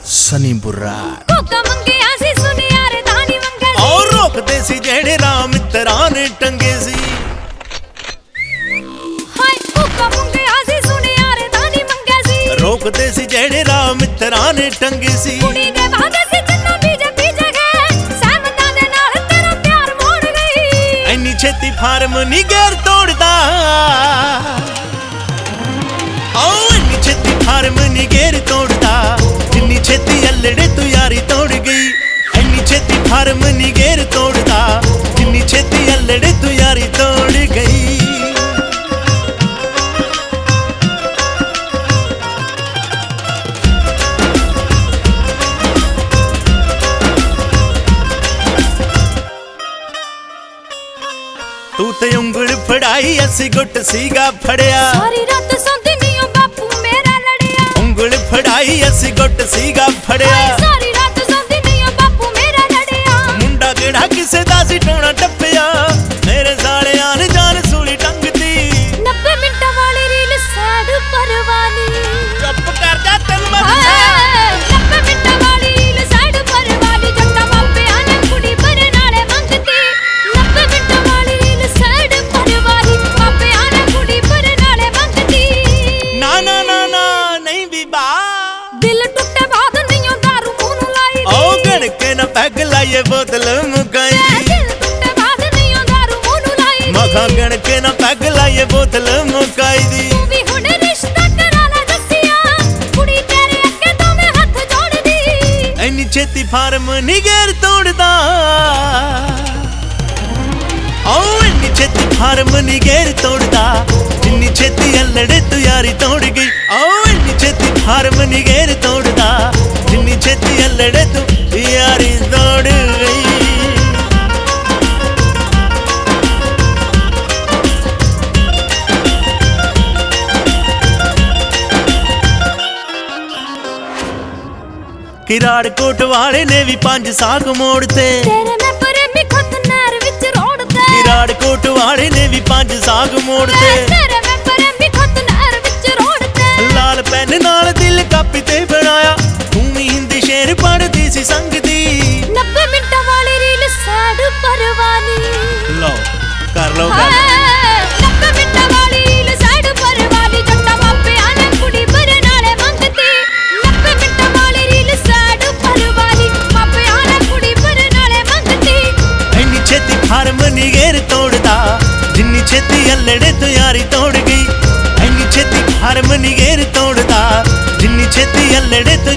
सनी बुर्रा मंगिया सी सुनियारे दानी मंगे और रोकदे सी जेड़े राम मित्रा ने टंगे सी। हाय भूखा मंगिया सी सुनियारे दानी मंगे सी रोकदे सी जेड़े राम मित्रा ने टंगे सी। कुड़ी दे वादे सी जन्ना बीजे बीजे गए सहमतां दे नाल तेरा प्यार मोड़ गई। ऐनी छेती फार्म नी गैर तोड़दा ओ ऐनी छेती फार्म नी गैर तोड़दा जिन्नी छेती अल्लड़े तू यारी तोड़ गई। ऐनी छेती फार्म नी गैर तोड़दा जिन्नी छेती अल्लड़े तू यारी तोड़ गई। तू ते उंगल फड़ाई असी गुट सीगा फड़िया सारी रात सोंदी नी ओ बापू मेरा लड़िया। उंगल फड़ाई असी गुट सीगा फड़िया सारी रात सोंदी नी ओ बापू मेरा लड़िया। मुंडा केड़ा किसे दा सी टोना टप्पिया मेरे सालियां ने जान सूली टंगदी। 90 मिनट वाली रील सैड परवानी चुप कर जा तेन मैं 90 मिनट वाली रील सैड परवानी जट्टा मापिया ने कुड़ी भरे नाले मंगती। 90 मिनट वाली रील सैड परवानी मापिया ने कुड़ी भरे नाले मंगती। ना ना ना ना नहीं बीबा दिल टुटे बाद नहीं दारू मुंह नु लाई ओ गण के ना पैग लाइए बोतल मुकाई। दिल टुटे बाद नहीं दारू मुंह नु लाई मखा गण के ना पैग लाइए बोतल मुकाई दी। तू भी हुण रिश्ता करा ला दसिया कुड़ी तेरे अगे तो मैं हथ जोड़ दी। ऐनी छेती फार्म नी गैर तोड़दा ओ ऐनी छेती फार्म नी गैर तोड़दा जिन्नी छेती अल्लड़े तू यारी तोड़ गई। ओ ऐनी छेती फार्म नी गैर तोड़दा जिन्नी छेती अल्लड़े तू यारी तोड़ गई। किराड़ कोट वाले ने भी 5 साग मोड़ते तेरे में प्रेमी खुद नहर विच रोड़ते। किराड़ कोट वाले ने भी 5 साग मोड़ते तेरे में प्रेमी खुद नहर विच रोड़ते। लाल पेन नाल दिल कापी ते बनाया तू भी हिंदी शेर पढ़दी सी संग दी। 90 मिनट वाली रील सैड परवानी लो कर लो गल 90 मिनट वाली रील सैड परवानी जट्टा मापिया ने कुड़ी भरे नाले मंगती। 90 मिनट वाली रील सैड परवानी मापिया ने कुड़ी भरे नाले मंगती। ऐनी छेती फार्म नी गैर तोड़दा जिन्नी छेती अल्लड़े तू यारी तोड़ गई। ऐनी छेती फार्म नी गैर तोड़दा जिन्नी छेती अल्लड़े तू